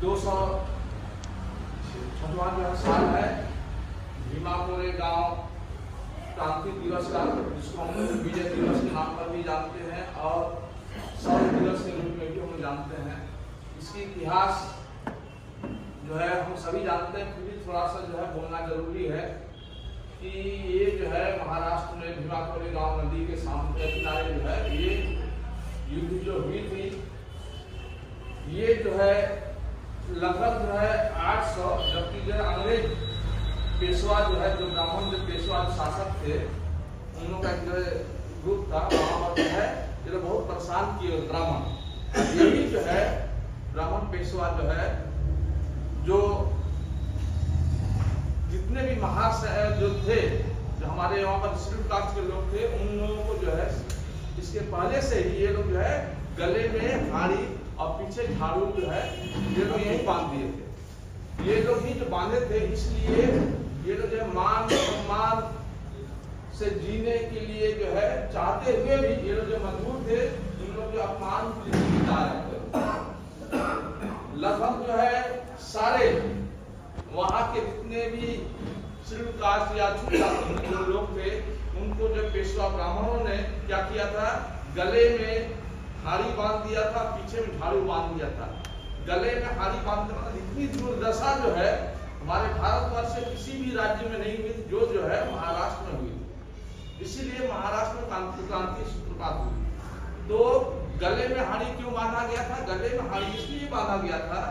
206वां जो साल है भीमापुरे गांव क्रांति दिवस का, जिसको हम लोग विजय दिवस के नाम पर भी जानते हैं और शौर्य दिवस के रूप में भी हम जानते हैं। इसकी इतिहास जो है हम सभी जानते हैं, फिर भी थोड़ा सा जो है बोलना जरूरी है कि ये जो है महाराष्ट्र में भीमापुरे गांव नदी के सामने किनारे जो है ये युद्ध जो हुई थी, ये जो है लगभग जो है 800, जबकि जो अंग्रेज पेशवा जो है, जो ब्राह्मण जो पेशवा शासक थे, उन लोगों का जो ग्रुप था, वहाँ पर जो है ये लोग बहुत परेशान किए ब्राह्मण। यही जो है ब्राह्मण पेशवा जो है, जो जितने भी जो थे, जो हमारे यहाँ पर शेड्यूल कास्ट के लोग थे, उन लोगों को जो है इसके पहले से ही ये लोग जो है गले में हाड़ी और पीछे झाड़ू जो है ये लोग यही बांध दिए थे। ये लोग ही जो बांधे थे, इसलिए ये लोग जो है मान सम्मान से जीने के लिए जो है चाहते हुए भी ये लोग जो मजबूर थे, इन लोग जो अपमान जा रहे थे। लगभग जो है सारे वहाँ के जितने भी शेड्यूल कास्ट या जो लोग थे, उनको जो पेशवा ब्राह्मणों ने क्या किया था, गले में हाड़ी बांध दिया था, पीछे में झाड़ू बांध दिया था। गले में हाड़ी बांधने वाला इतनी दुर्दशा जो है हमारे भारतवर्ष से किसी भी राज्य में नहीं हुई, जो है महाराष्ट्र में हुई। इसीलिए महाराष्ट्र में क्रांति सूत्रपात हुई। तो गले में हाड़ी क्यों बांधा गया था? गले में हाड़ी इसलिए बांधा गया था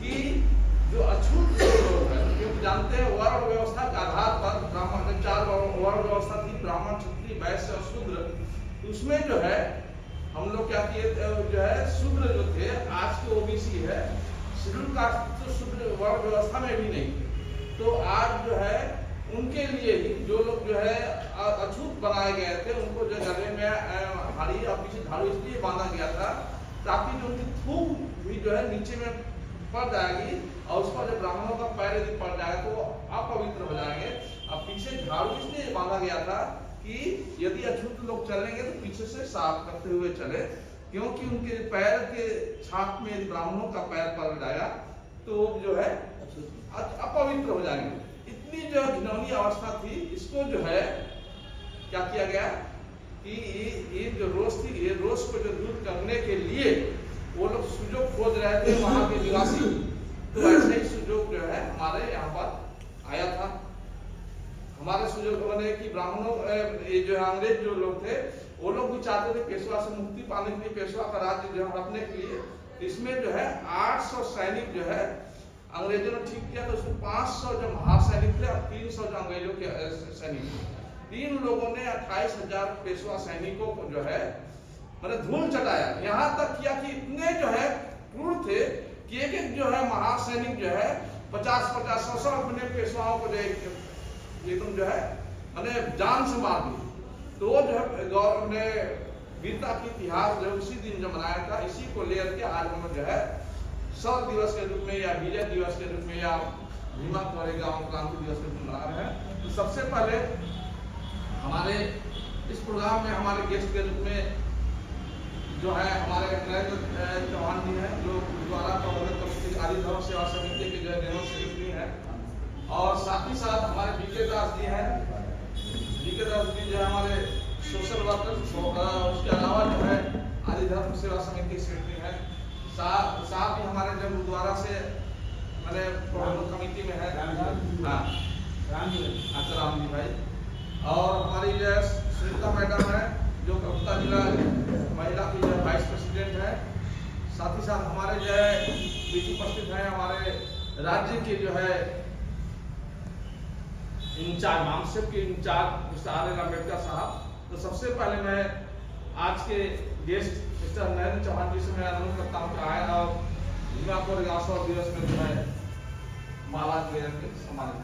कि जो अछूत लोग हैं, क्योंकि जानते हैं वर्ण व्यवस्था के आधार पर ब्राह्मण 4 वर्ण व्यवस्था थी, ब्राह्मण, क्षत्रिय, वैश्य और शूद्र। उसमें जो है हम लोग क्या किए, जो है शूद्र जो थे, आज के ओबीसी है, शेड्यूल कास्ट तो शूद्र वर्ण व्यवस्था में भी नहीं। तो आज जो है उनके लिए ही जो लोग जो है अछूत बनाए गए थे, उनको जो गले में हाड़ी और पीछे झाड़ू इसलिए बांधा गया था ताकि जो उनकी थूक भी जो है नीचे में पड़ जाएगी और उस पर जो ब्राह्मणों का पैर यदि पड़ जाएगा तो वो अपवित्र हो जाएंगे। अब पीछे झाड़ू इसलिए बांधा गया था कि यदि अछूत लोग चलेंगे तो पीछे से साफ करते हुए चले, क्योंकि उनके पैर के छाप में यदि ब्राह्मणों का पैर पड़ जाएगा तो जो है अपवित्र हो जाएंगे। इतनी जो घिनौनी अवस्था थी, इसको जो है क्या किया गया कि ये जो रोष थी, ये रोष को जो दूर करने के लिए वो लोग सुजोग खोज रहे थे वहां के निवासी। तो ऐसे ही सुजोग जो है हमारे यहाँ पर आया था। हमारे सुजोग बने कि ब्राह्मणों, ये जो अंग्रेज जो लोग थे, वो लोग भी चाहते थे पेशवा से मुक्ति पाने के लिए, पेशवा का राज्य जो रखने के लिए। इसमें जो है 800 सैनिक जो है अंग्रेजों ने ठीक किया, तो उसमें 500 जो महासैनिक थे और 300 जो अंग्रेजों के सैनिक थे। 3 लोगों ने 28,000 पेशवा सैनिकों को जो है मैंने धूल चटाया। यहाँ तक किया कि इतने जो है क्रूर थे कि एक जो है महासैनिक जो है 50-50, 100 अपने पेशवाओं को एकदम जो है मैंने जान से मार दी। तो जो है गौरव ने वीरता की इतिहास जो उसी दिन जो मनाया था, इसी को लेकर के आज हम जो है शौर्य दिवस के रूप में या विजय दिवस के रूप में या भीमापुरे गांव क्रांति दिवस के रूप में मना रहे हैं। तो सबसे पहले हमारे इस प्रोग्राम में हमारे गेस्ट के रूप में जो है हमारे नरेंद्र चौहान जी हैं, जो गुरुद्वारा प्रबंधक कमेटी आदि धर्म सेवा समिति के जो जनरल सेक्रेटरी हैं, और साथ ही साथ हमारे बीके दास जी हैं। बीके दास जी जो है हमारे सोशल वर्कर, उसके अलावा जो है आदि धर्म सेवा समिति सेक्रेटरी हैं। साथ ही हमारे जो गुरुद्वारा से मैंने प्रबंधक कमेटी में है, हाँ अच्छा राम जी भाई, और हमारी जो है सुनीता मैडम है, जो कलकत्ता जिला महिला की जो वाइस प्रेसिडेंट है। साथ ही साथ हमारे जो है बीच उपस्थित हैं हमारे राज्य के जो है इंचार्ज, मानसिक के इंचार्ज मिस्टर आर.एन. अम्बेडकर साहब। तो सबसे पहले मैं आज के गेस्ट मिस्टर नरेंद्र चौहान जी से मैं अनुरोध करता हूँ कि आए और भीमापुरे गांव शौर्य दिवस में जो है माला लेकर के सम्मानित।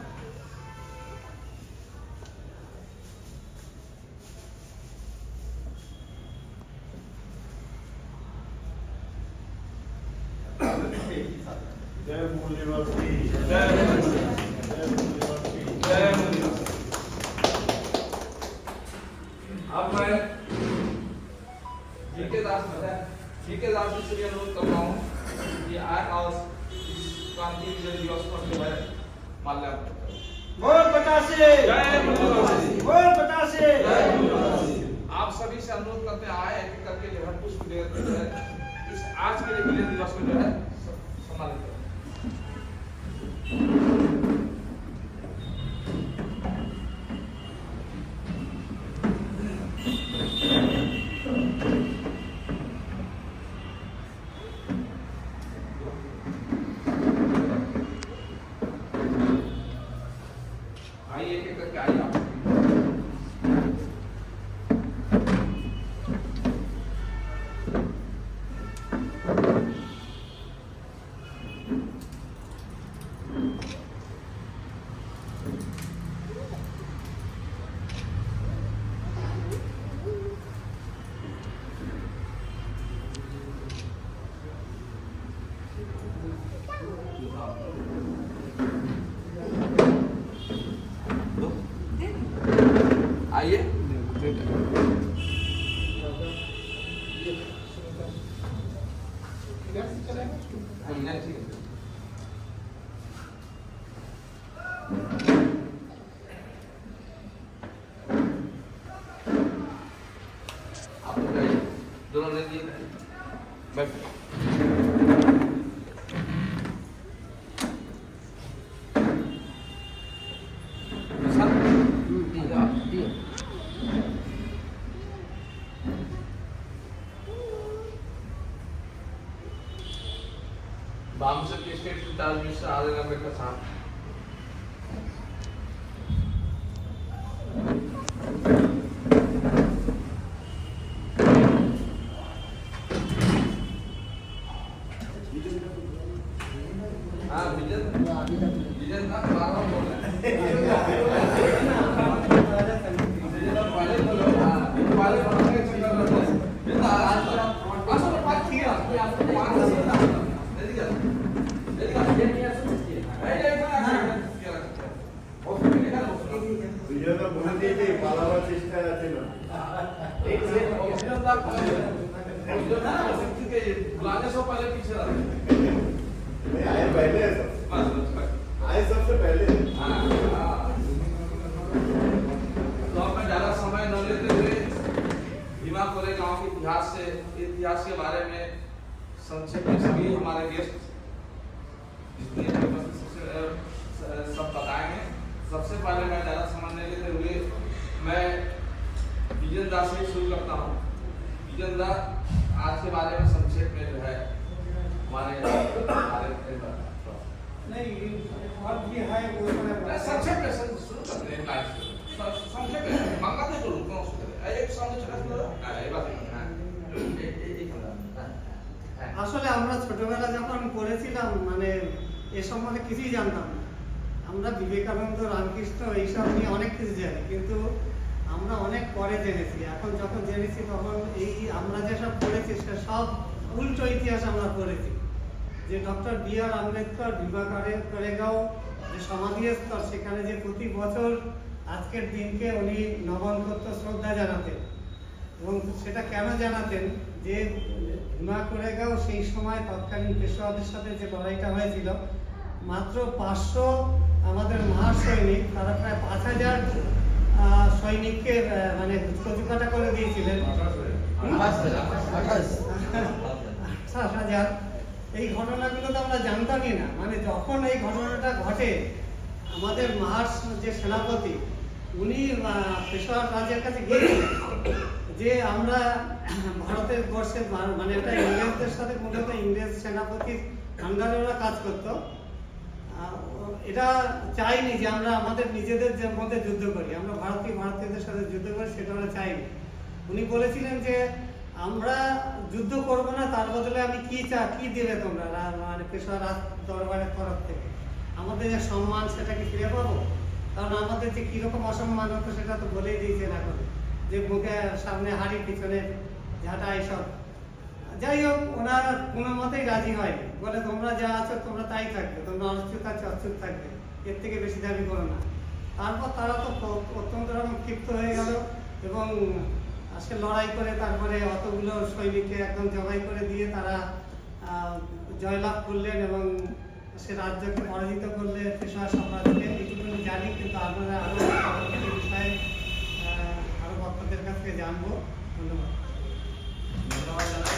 जय मूल्यवर्ती, जय अब मैं जीके दास जी से अनुरोध कर रहा हूँ कि आए और माल्यार्पण करें। बोल बतासे जय बंगलादेश। बोल बतासे जय बंगलादेश। आप सभी से अनुरोध करते आए एक एक करके जो है पुष्प देकर जो है इस आज के लिए विजय दिवस को जो है सम्मानित करें। आइए एक एक करके आइए आप। आइए ठीक है। आप लोग आइए, दोनों ले लिए बैठ। बामसे के स्टेट चार्ज मिनिस्टर आदरणीय अम्बेडकर साहब। हाँ विजय विजय ना बार-बार बोल रहे हैं। विजय ना पहले बोलो हाँ पहले बोलने के चक्कर में विजय आज तो बात की है ভিডিওটা বলে দিয়েছি পালাবার চেষ্টা আছে না बुलाने से पहले पीछे रहा आए पहले है सब आए सबसे पहले तो अब मैं ज्यादा समय न लेते हुए भीमा कोरेगांव के इतिहास के बारे में संक्षेप में सभी हमारे गेस्ट सब बताएंगे। सबसे पहले मैं ज्यादा समय नहीं लेते हुए मैं विजेंद्र से शुरू करता हूँ। विजेंद्र आज के बारे में संक्षेप में जो है हमारे नहीं और भी है वो संक्षेप में शुरू करते हैं संक्षेप में मंगाते करूँ कौन सा एक सामने चला ये बात আসলে আমরা ছোটবেলা যখন পড়েছিলাম মানে এ সম্বন্ধে কিছুই জানতাম না। আমরা বিবেকানন্দ রামকৃষ্ণ এইসব নিয়ে অনেক কিছু জানি কিন্তু আমরা অনেক পরে জেনেছি। এখন যখন জেনেছি তখন এই আমরা যেসব পড়েছি সে সব উল্টো ইতিহাস আমরা পড়েছি। যে ডক্টর বি.আর. আম্বেদকর ভীমা কোরেগাঁও যে সমাধিস্থল সেখানে যে প্রতি বছর আজকের দিনকে উনি নমন করত শ্রদ্ধা জানাতেন এবং সেটা কেন জানাতেন যে ভীমা কোরেগাঁও সেই সময় তৎকালীন পেশোয়াদের সাথে যে লড়াইটা হয়েছিল মাত্র 500 আমাদের মহাসৈনিক তারা প্রায় 5000 সৈনিককে মানে কচুকাটা করে দিয়েছিলেন 28,000। এই ঘটনাগুলো তো আমরা জানতামই না। মানে যখন এই ঘটনাটা ঘটে আমাদের মহার্স যে সেনাপতি উনি পেশোয়ার রাজের কাছে গিয়েছিলেন যে আমরা ভারতের বর্ষে মানে এটা ইংরেজদের সাথে মূলত ইংরেজ সেনাপতির আন্ডারে ওরা কাজ করতো। এটা চাইনি যে আমরা আমাদের নিজেদের মধ্যে যুদ্ধ করি, আমরা ভারতীয়দের সাথে যুদ্ধ করি, সেটা ওরা চাইনি। উনি বলেছিলেন যে আমরা যুদ্ধ করব না, তার বদলে আমি কি দেবে তোমরা মানে পেশোয়ার দরবারের তরফ থেকে আমাদের যে সম্মান সেটা কি ফিরে পাবো? কারণ আমাদের যে কিরকম অসম্মান হতো সেটা তো বলেই দিয়েছেন এখন, যে মুখে সামনে হাড়ি পিছনে ঝাঁটা এইসব। যাই হোক ওনারা কোনো মতেই রাজি হয়নি, বলে তোমরা যা আছো তোমরা তাই থাকবে, তোমরা অচ্যুত আছো অচ্যুত থাকবে, এর থেকে বেশি দাবি করো না। তারপর তারা তো অত্যন্ত রকম ক্ষিপ্ত হয়ে গেল এবং সে লড়াই করে তারপরে অতগুলো সৈনিককে একদম জবাই করে দিয়ে তারা জয়লাভ করলেন এবং সে রাজ্যকে পরাজিত করলে পেশোয়া সাম্রাজ্যকে আপনারা আরও পরবর্তী বিষয়ে আরও আপনাদের কাছ থেকে জানবো। ধন্যবাদ। धन्यवाद जनाब।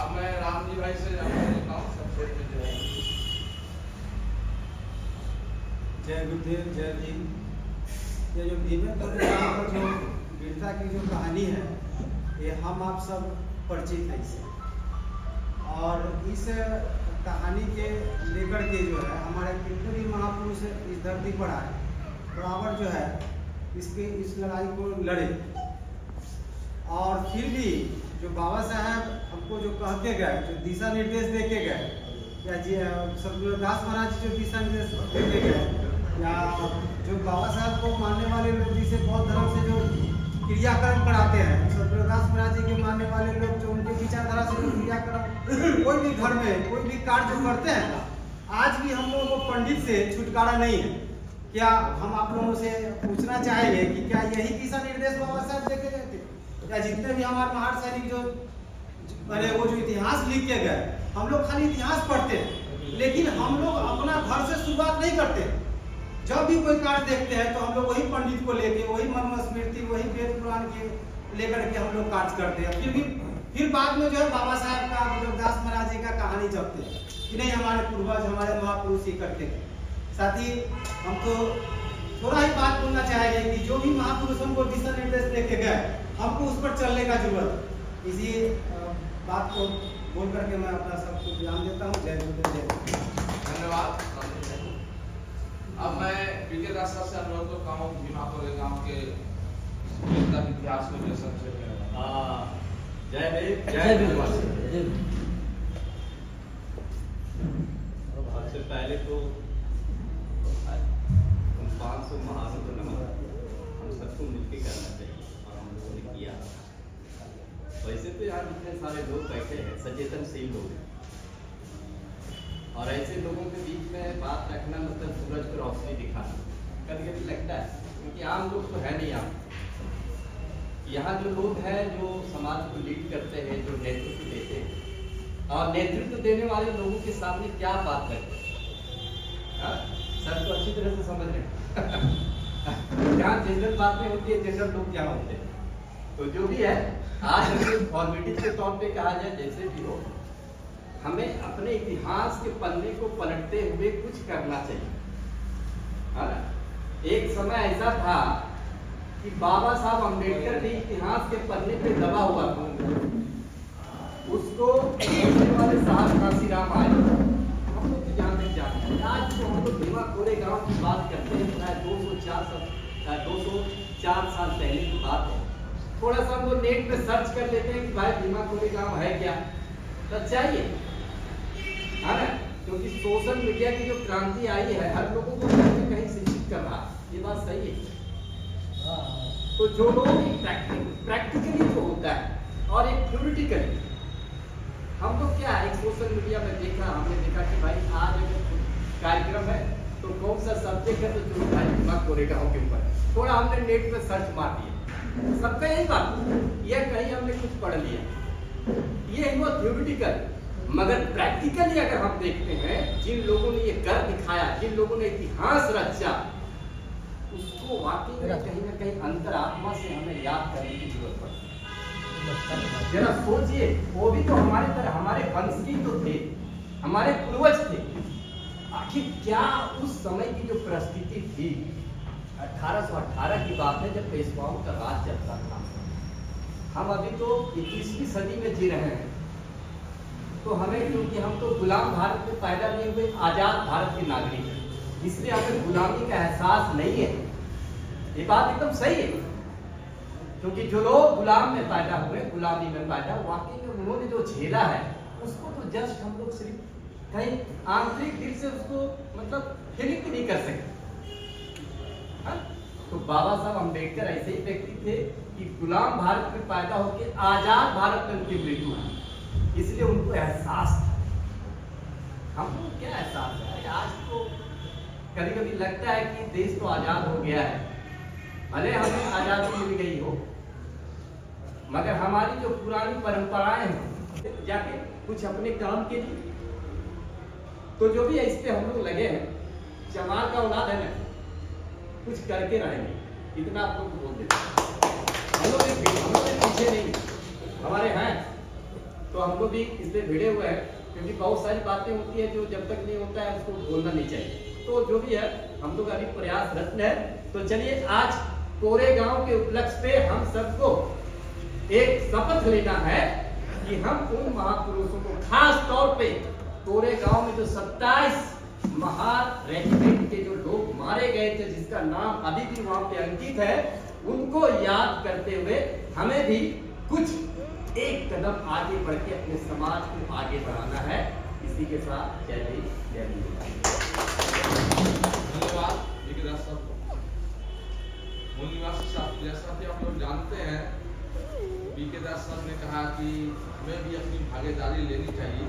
अब मैं राम जी भाई से जानना चाहता हूँ सबसे जो है। जय गुरुदेव, जय भीम। ये जो भीमेंद्र राम का जो वीरता की जो कहानी है, ये हम आप सब परिचित हैं इससे, और इस कहानी के लेकर के जो है हमारे कितने भी महापुरुष इस धरती पर आए, बराबर जो है इस लड़ाई को लड़े, और फिर भी जो बाबा साहब हमको जो कह के गए, जो दिशा निर्देश दे के गए, या जी सतगुरुदास महाराज जो दिशा निर्देश दे के गए, या जो बाबा साहब को मानने वाले लोग जिसे बौद्ध धर्म से जो क्रियाकर्म कराते हैं, सतगुरुदास महाराज जी के मानने वाले लोग जो उनके विचारधारा से जो क्रियाकर्म कोई भी घर में कोई भी कार्य जो करते हैं, आज भी हम लोगों को पंडित से छुटकारा नहीं है। क्या हम आप लोगों से पूछना चाहेंगे कि क्या यही दिशा निर्देश बाबा साहब दे के गए थे, या जितने भी हमारे महान सैनिक जो अरे वो जो इतिहास लिख के गए, हम लोग खाली इतिहास पढ़ते हैं, लेकिन हम लोग अपना घर से शुरुआत नहीं करते। जब भी कोई कार्य देखते हैं तो हम लोग वही पंडित को लेके, वही मनुस्मृति, वही वेद पुराण के लेकर के हम लोग कार्य करते हैं। फिर बाद में जो है बाबा साहब का, गुरुदास महाराज जी का कहानी जपते हैं कि नहीं हमारे पूर्वज, हमारे महापुरुष ही करते हैं। साथ ही हम तो थोड़ा ही बात बोलना चाहेंगे कि जो भी महापुरुष हमको दिशा निर्देश देके गए, हमको उस पर चलने का जरूरत। इसी बात को बोल करके मैं अपना सब कुछ ध्यान देता हूँ। जय गुरुदेव, जय। धन्यवाद। अब मैं विजय दास साहब से अनुरोध करता हूँ भीमापुर गांव के इतिहास में जो संक्षेप में। जय भीम, जय भीम। सबसे पहले तो हम 500 महानों को नमन हम सबको मिलकर करना चाहिए, और हम लोगों ने किया। वैसे तो यहाँ जितने सारे लोग बैठे हैं सचेतनशील लोग हैं, और ऐसे लोगों के बीच में बात रखना मतलब सूरज को रोशनी दिखाना कभी कभी लगता है, क्योंकि आम लोग तो है नहीं। यहाँ जो लोग हैं जो समाज को लीड करते हैं, जो नेतृत्व देते हैं, और नेतृत्व देने वाले लोगों के सामने क्या बात रखें, सर तो अच्छी तरह से समझ रहे हैं। जहाँ जनरल बातें होती है, जनरल लोग क्या होते हैं, तो जो भी है आज हमें फॉर्मेलिटी के तौर पे कहा जाए, जैसे भी हो, हमें अपने इतिहास के पन्ने को पलटते हुए कुछ करना चाहिए। एक समय ऐसा था कि बाबा साहब अम्बेडकर भी इतिहास के पन्ने पे दबा हुआ था, उसको बोलने वाले साहब काशीराम आए, हम लोग तो जानते हैं। आज तो हम लोग भीमा कोरे गांव की बात करते हैं, प्राय 204 साल पहले की बात है। थोड़ा सा हम लोग नेट पे सर्च कर लेते हैं कि भाई भीमा कोरे गांव है क्या, सच्चाई है ना, क्योंकि सोशल मीडिया की जो क्रांति आई है हर लोगों को कहीं न कहीं शिक्षित कर रहा है, ये बात सही है। तो जो लोग प्रैक्टिकली जो होता है और एक थ्योरेटिकली, हम लोग क्या है, एक सोशल मीडिया में देखा, हमने देखा कि भाई आज कार्यक्रम है तो कौन सा सब्जेक्ट है, तो जो भाई भीमा कोरे गांव के ऊपर, थोड़ा हमने नेट पे सर्च मार दिया, सबका यही बात, यह कहीं हमने कुछ पढ़ लिया, ये हुआ थ्योरेटिकल। मगर प्रैक्टिकली अगर हम देखते हैं, जिन लोगों ने ये कर दिखाया, जिन लोगों ने इतिहास रचा, उसको वाकई में कहीं ना कहीं अंतरात्मा से हमें याद करने की जरूरत पड़ती है। जरा सोचिए, वो भी तो हमारे तरह हमारे वंश की तो थे, हमारे पूर्वज थे। आखिर क्या उस समय की जो परिस्थिति थी, 1818 की बात है जब पेशवाओं का राज चलता था। हम अभी तो 21वीं सदी में जी रहे हैं, तो हमें, क्योंकि हम तो गुलाम भारत में पैदा नहीं हुए, आजाद भारत के नागरिक हैं, इसलिए हमें गुलामी का एहसास नहीं है। ये बात एकदम सही है, क्योंकि जो लोग गुलाम में पैदा हुए, गुलामी में पैदा, वाकई में उन्होंने जो झेला है उसको तो जस्ट हम लोग सिर्फ कहीं आंतरिक दिल से उसको मतलब फीलिंग नहीं कर सकते। तो बाबा साहब अम्बेडकर ऐसे ही व्यक्ति थे कि गुलाम भारत में पैदा होकर आजाद भारत में उनकी मृत्यु हुई, इसलिए उनको एहसास था। हमको क्या एहसास है, आज तो कभी कभी लगता है कि देश तो आजाद हो गया है, भले हमें आजादी मिल गई हो, मगर हमारी जो पुरानी परंपराएं हैं, जाके कुछ अपने काम के लिए, तो जो भी है इस पे हम लोग लगे हैं। चमार का औलाद है ना, कुछ करके रहेंगे, इतना आप लोग बोल देते हैं। हम लोग पीछे नहीं, हमारे हैं तो हम लोग भी इसलिए भिड़े हुए हैं, क्योंकि बहुत सारी बातें होती है जो जब तक नहीं होता है उसको बोलना नहीं चाहिए। तो जो भी है हम लोग अभी प्रयासरत है। तो चलिए आज कोरेगांव के उपलक्ष्य पे हम सबको एक शपथ लेना है कि हम उन महापुरुषों को, खास तौर पे कोरेगांव में जो 27 महान रेजिमेंट के जो लोग मारे गए थे, जिसका नाम अभी भी वहां पे अंकित है, उनको याद करते हुए हमें भी कुछ एक कदम आगे बढ़ के अपने समाज को आगे बढ़ाना है। इसी के साथ जय हिंद, जय हिंद। धन्यवाद विकास साहब। मूल निवासी साहब, जैसा कि आप लोग जानते हैं, बीके दास साहब ने कहा कि हमें भी अपनी भागीदारी लेनी चाहिए।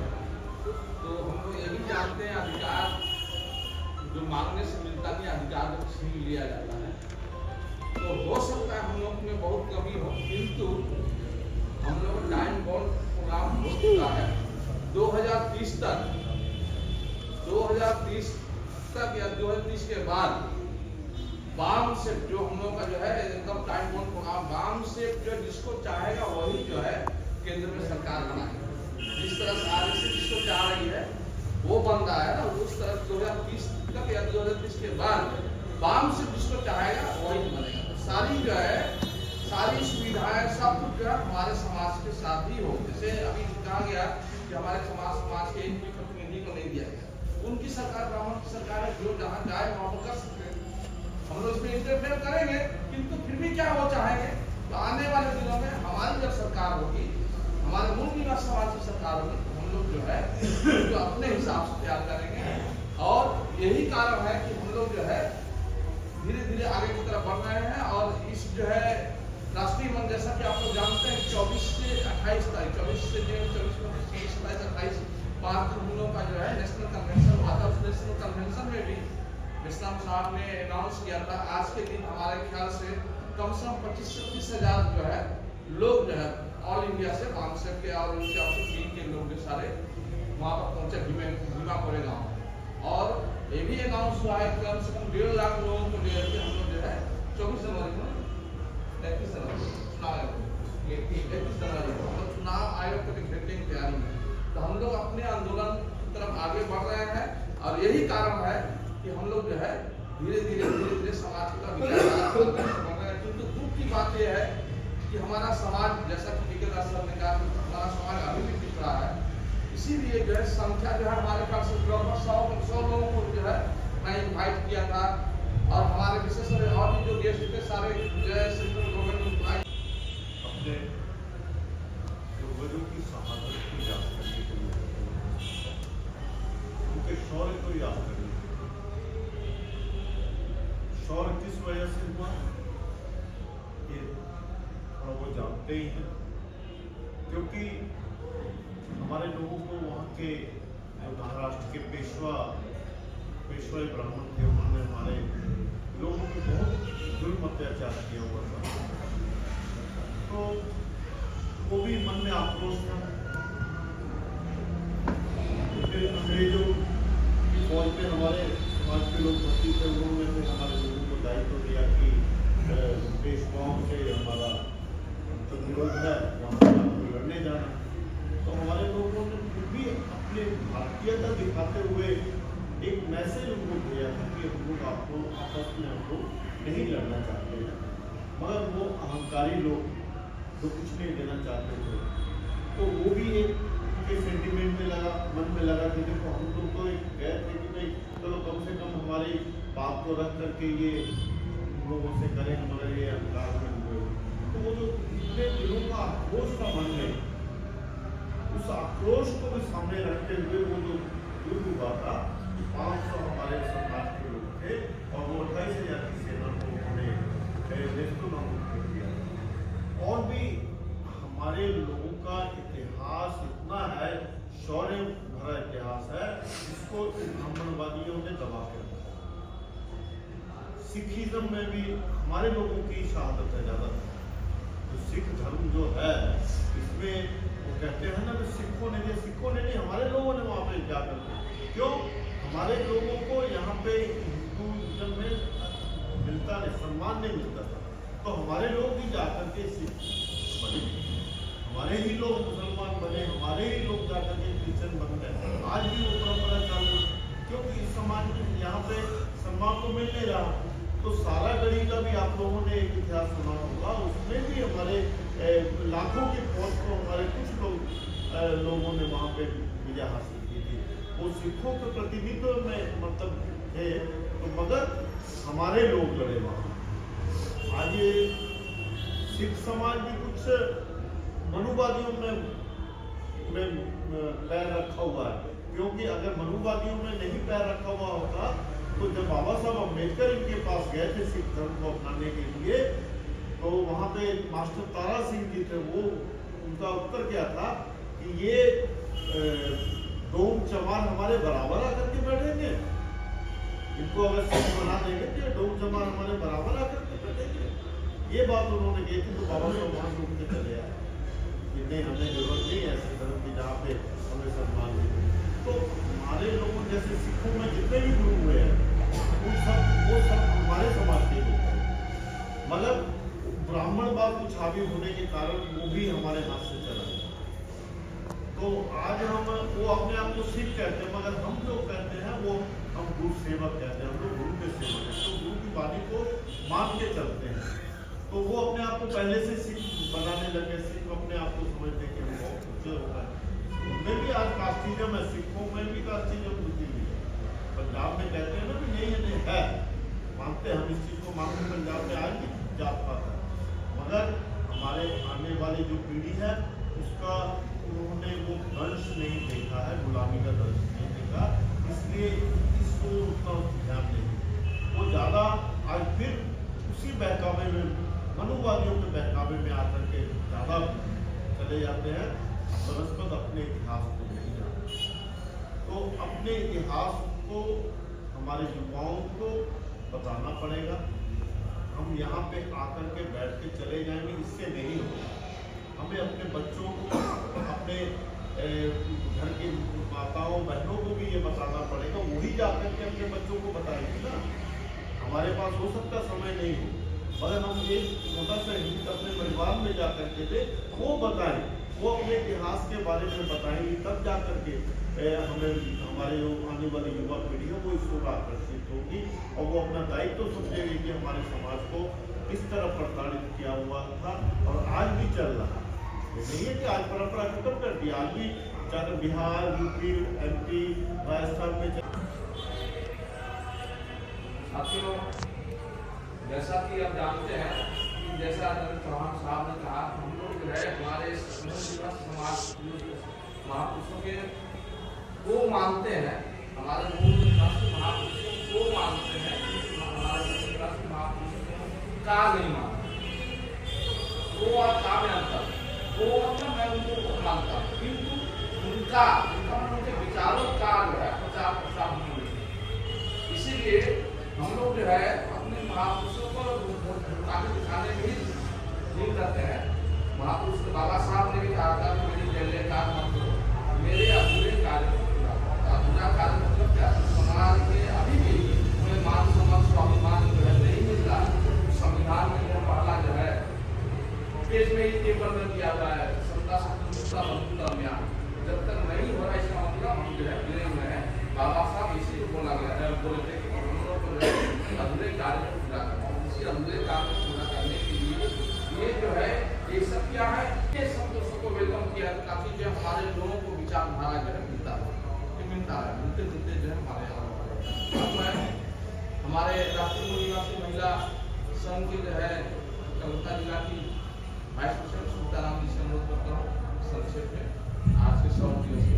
तो हम लोग ये भी जानते हैं अधिकार जो मांगने से मिलता नहीं, अधिकार को छीन लिया जाता है। तो हो सकता है हम लोग में बहुत कमी हो, किंतु हम लोग टाइम बॉन्ड प्रोग्राम हो चुका है 2030 तक। 2030 तक या 2030 के बाद वाम से जो हम लोग का जो है एकदम टाइम बॉन्ड प्रोग्राम, वाम से जो जिसको चाहेगा वही जो है केंद्र में सरकार बनाएगा। जिस तरह से आरएसएस जिसको चाह रही है वो बन रहा है ना, उस तरह 2030 तक या 2030 के बाद वाम से जिसको चाहेगा वही बनेगा। तो सारी जो है सारी सुविधाएं सब कुछ जो है हमारे समाज के साथ ही हो। जैसे अभी कहा गया कि हमारे समाज के एक भी प्रतिनिधि को नहीं दिया गया, उनकी सरकार, ब्राह्मण की सरकार है, जो जहाँ जाए वहाँ पर कर सकते हैं। हम लोग इसमें इंटरफेयर करेंगे, किंतु फिर भी क्या वो चाहेंगे, तो आने वाले दिनों में हमारी जब सरकार होगी, हमारे मूल निवासी समाज की सरकार होगी, तो हम लोग जो है जो अपने हिसाब से तैयार करेंगे। और यही कारण है कि हम लोग जो है धीरे धीरे आगे की तरफ बढ़ रहे हैं। और इस जो है राष्ट्रीय मंच, जैसा कि आप लोग जानते हैं, 24 से 28 तारीख, 24 से 24, 27, 28 पार्क हम लोग का जो है नेशनल कन्वेंशन हुआ था। उस नेशनल कन्वेंशन में भी विश्राम साहब ने अनाउंस किया था, आज के दिन हमारे ख्याल से कम से कम 25 से 30 हजार जो है लोग जो है ऑल इंडिया से, बांग्लादेश के और उनके ऑफिस के लोग जो सारे वहाँ पर पहुंचे भीमा कोरेगांव। और ये भी अनाउंस हुआ है कम से कम 1.5 लाख लोगों को जो है हम लोग जो है 24 जनवरी को 31 जनवरी को चुनाव आयोग को भेजने की तैयारी में। तो हम लोग अपने आंदोलन की तरफ आगे बढ़ रहे हैं। और यही कारण है कि हम लोग जो है धीरे धीरे समाज का विकास कर रहे हैं। किंतु दुख की बात यह है कि हमारा समाज, जैसा कि बीके दास साहब ने कहा, हमारा समाज अभी भी पिछड़ा है। इसीलिए जो है संख्या जो है हमारे पास लगभग 100 लोगों को जो है मैं इन्वाइट किया था। और हमारे विशेष और भी जो गेस्ट थे सारे जो है सेंट्रल गवर्नमेंट इम्प्लॉय अपने पूर्वजों की शहादत को याद करने के लिए, उनके शौर्य को याद करने के लिए। शौर्य किस वजह से हुआ ये थोड़ा वो जानते ही हैं, क्योंकि हमारे लोगों को वहाँ के जो महाराष्ट्र के पेशवाई ब्राह्मण थे, उन्होंने हमारे लोगों पे बहुत जुल्म अत्याचार किया हुआ था। तो वो भी मन में आक्रोश था। फिर अंग्रेजों की फौज में हमारे समाज के लोग भर्ती थे, उन्होंने फिर हमारे लोगों को दायित्व दिया कि पेशवाओं से हमारा तो विरोध है, वहाँ लड़ने जाना। तो हमारे लोगों ने फिर भी अपने भारतीयता दिखाते हुए एक मैसेज उनको दिया था कि हम लोग आपको आपस में हम लोग नहीं लड़ना चाहते हैं। मगर वो अहंकारी लोग जो कुछ नहीं देना चाहते थे, तो वो भी एक उनके सेंटिमेंट में लगा, मन में लगा कि देखो हम लोग तो एक गए थे कि नहीं, चलो कम से कम हमारी बात को रख करके ये लोगों से करें, मगर ये अहंकार में हुए। तो वो जो इतने दिनों का आक्रोश था मन में, उस आक्रोश को भी सामने रखते हुए वो जो युद्ध हुआ था, 500 हमारे समाज के लोग थे और वो 28,000 की सेना को उन्होंने नेस्तनाबूद कर दिया। और भी हमारे लोगों का इतिहास इतना है, शौर्य भरा इतिहास है, जिसको ब्राह्मणवादियों ने दबा के रखा। सिखिज्म में भी हमारे लोगों की शहादत है ज़्यादा। तो सिख धर्म जो है, इसमें वो कहते हैं ना कि सिखों ने नहीं, हमारे लोगों ने वहाँ पे जाकर, क्यों हमारे लोगों को यहाँ पे हिंदुइज्म में मिलता नहीं, सम्मान नहीं मिलता था। तो हमारे लोग भी जाकर के सिख बने, हमारे ही लोग मुसलमान बने, हमारे ही लोग जाकर के क्रिश्चियन बन गए। आज भी वो परंपरा चालू है, क्योंकि इस समाज में यहाँ पे सम्मान तो मिल नहीं रहा। तो सारा गढ़ी का भी आप लोगों ने एक इतिहास सुना होगा, उसमें भी हमारे लाखों की फौज को हमारे कुछ लोगों ने वहाँ पे विजय हासिल की थी। वो सिखों के प्रतिनिधित्व में मतलब थे, तो मगर हमारे लोग लड़े वहाँ। आज ये सिख समाज भी कुछ मनुवादियों में पैर रखा हुआ है, क्योंकि अगर मनुवादियों में नहीं पैर रखा हुआ होता तो जब बाबा साहब अम्बेडकर इनके पास गए थे सिख धर्म को अपनाने के लिए, तो वहाँ पे मास्टर तारा सिंह जी थे, वो उनका उत्तर क्या था कि ये डोम चमार हमारे बराबर आकर के बैठेंगे, इनको अगर सिख बना देंगे तो ये डोम चमार हमारे बराबर आकर के बैठेंगे। ये बात उन्होंने कही थी, तो बाबा साहब वहाँ से उठ के चले आए कि नहीं, हमें जरूरत नहीं है ऐसे धर्म की जहाँ पे हमें सम्मान मिले। तो हमारे लोगों जैसे सिखों में जितने भी गुरु हुए हैं वो सब हमारे समाज के लोग हैं, मगर ब्राह्मणवाद कुछ हावी होने के कारण वो भी हमारे हाथ से चला गया। तो आज हम वो अपने आप को सिख कहते हैं, मगर हम लोग कहते हैं वो हम गुरु सेवक कहते हैं, हम लोग गुरु के सेवक हैं, तो गुरु की वाणी को मान के चलते हैं। तो वो अपने आप को पहले से सिख बनाने लगे, सिख अपने आप को समझते कि हम बहुत ऊंचे होता है। उनमें भी आज कास्टिज्म है, सिखों में भी कास्टिज्म होती है। पंजाब में कहते हैं ना कि नहीं है, मानते हैं हम इस चीज़ को, मानते पंजाब में आज भी जात पात है, मगर हमारे आने वाली जो पीढ़ी है उसका उन्होंने वो दंश नहीं देखा है, गुलामी का दंश नहीं देखा, इसलिए इसको उतना ध्यान नहीं। वो ज़्यादा आज फिर उसी बहकावे में, मनुवादियों के बहकावे में आकर के ज़्यादा चले जाते हैं, बनस्पत अपने इतिहास को नहीं जानते। तो अपने इतिहास को हमारे युवाओं को बताना पड़ेगा। हम यहाँ पे आकर के बैठ के चले जाएंगे, इससे नहीं होगा। हमें अपने बच्चों को, अपने घर की माताओं बहनों को भी ये बताना पड़ेगा, वही जाकर के अपने बच्चों को बताएंगे ना। हमारे पास हो सकता समय नहीं हो, मगर हम एक छोटा सा हित अपने परिवार में जाकर के दे, वो बताएं, वो अपने इतिहास के बारे में बताएंगे, तब जाकर के हमें हमारे जो आने वाली युवा पीढ़ी है वो इस ओर आकर्षित होगी और वो अपना दायित्व समझेगी कि हमारे समाज को किस तरह प्रताड़ित किया हुआ था और आज भी चल रहा है। ये नहीं है कि आज परंपरा खत्म कर दी, आज भी चाहे बिहार, यूपी, MP, राजस्थान में साथियों, जैसा कि आप जानते हैं कि जैसा चौहान साहब ने कहा, हम लोग जो है हमारे समाज महापुरुषों के वो मानते हैं, हमारे मूल महापुरुषों को मानते हैं, हमारे महापुरुषों का नहीं मानते। वो और का में अंतर, वो मतलब मैं उनको मानता हूँ, किंतु उनका उनके विचारों का जो है प्रचार प्रसार नहीं होती। इसीलिए हम लोग जो है अपने महापुरुषों को काफी दिखाने में ही नहीं करते हैं। महापुरुष बाबा साहब ने भी कहा था कि मेरी जय का मतलब मेरे अधूरे कार्य, अधूरा कार्य मतलब क्या, समाज में अभी भी उन्हें मान सम्मान स्वाभिमान जो है नहीं मिल रहा। संविधान में जो पहला जो है पेज में ही टेबल में दिया हुआ है, समता सत्ता मधुरम्या, जब तक नहीं हो रहा इसका मतलब हम जो है गिरे हुए हैं। बाबा साहब इसी बोला गया है, बोले थे कि हम लोग को अधूरे कार्य को पूरा करना, इसी अधूरे कार्य को पूरा करने के लिए ये जो है ये सब क्या है, ये सब दोस्तों को वेलकम किया, काफी जो हमारे लोगों को विचारधारा जो है मिलता है, मिलते जुलते जो है हमारे यहाँ हमारे राष्ट्रीय मूल निवासी महिला संघ के जो है कलकत्ता जिला की वाइस प्रेसिडेंट सीताराम जी से अनुरोध करता हूँ संक्षेप में आज के 100 दिवस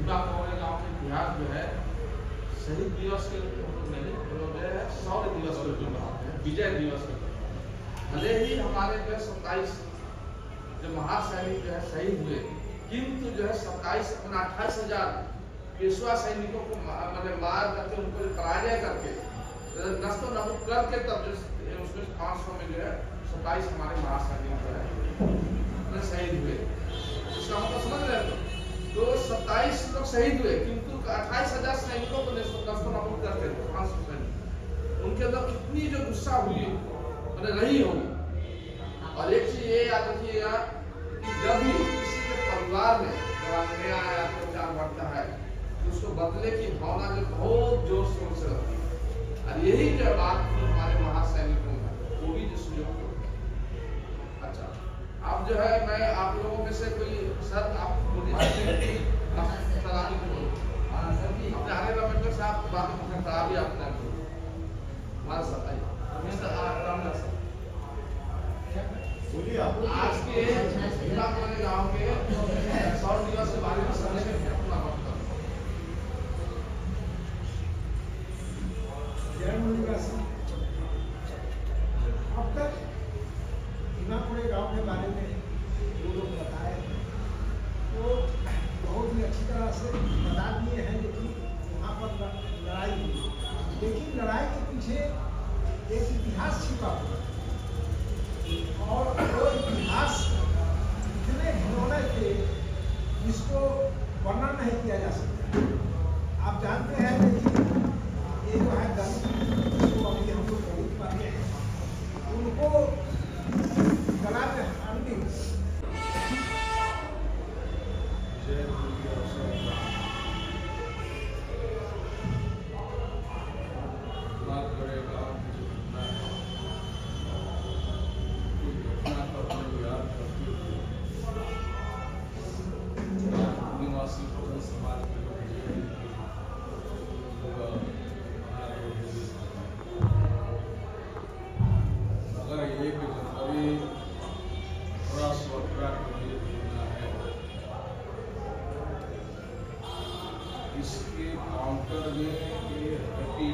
भीमा कोरे गांव के इतिहास जो है शहीद दिवस के नहीं जो है शौर्य दिवस के जो मनाते हैं, विजय दिवस के। भले ही हमारे जो 27 जो महासैनिक जो है शहीद हुए, किंतु जो है 28,000 पेशवा सैनिकों को मतलब मार करके उनको पराजय करके नष्ट नबूद करके तब जो उसमें 500 में जो है 27 हमारे महासैनिक जो है शहीद हुए। इसका मतलब समझ रहे हो? तो 27 लोग शहीद हुए, किंतु 28,000 सैनिकों को नष्ट नबूद करके 500 सैनिक, उनके अंदर कितनी जो गुस्सा हुई मतलब रही होगी। और एक चीज ये याद रखिएगा कि जब भी किसी के परिवार में नया अत्याचार बढ़ता है तो उसको बदले की भावना जो बहुत जोर शोर से रहती है। और यही जो बात जो हमारे महासैनिकों में वो भी जो सुयोग को। अच्छा, अब जो है मैं आप लोगों में से कोई सर आप सलामी अपने आने वाले साहब बात करा भी आपने हमारा सफाई रामदास सर बोलिए आप। आज के भीमा कोरे गांव के 100 दिवस के बारे में संक्षेप में अपना वक्तव्य। जय मुनिवास। अब तक भीमा कोरे गांव के बारे में जो लोग बताए वो बहुत ही अच्छी तरह से बता दिए हैं, लेकिन वहाँ पर लड़ाई हुई, लेकिन लड़ाई के पीछे एक इतिहास छिपा हुआ और वो इतिहास इतने घिनौने थे जिसको वर्णन नहीं किया जा सकता। आप जानते हैं कि ये जो है दलित जिसको अभी हम लोग दलित पाते हैं, उनको गला में हारनी इसके काउंटर में ये हैप्पी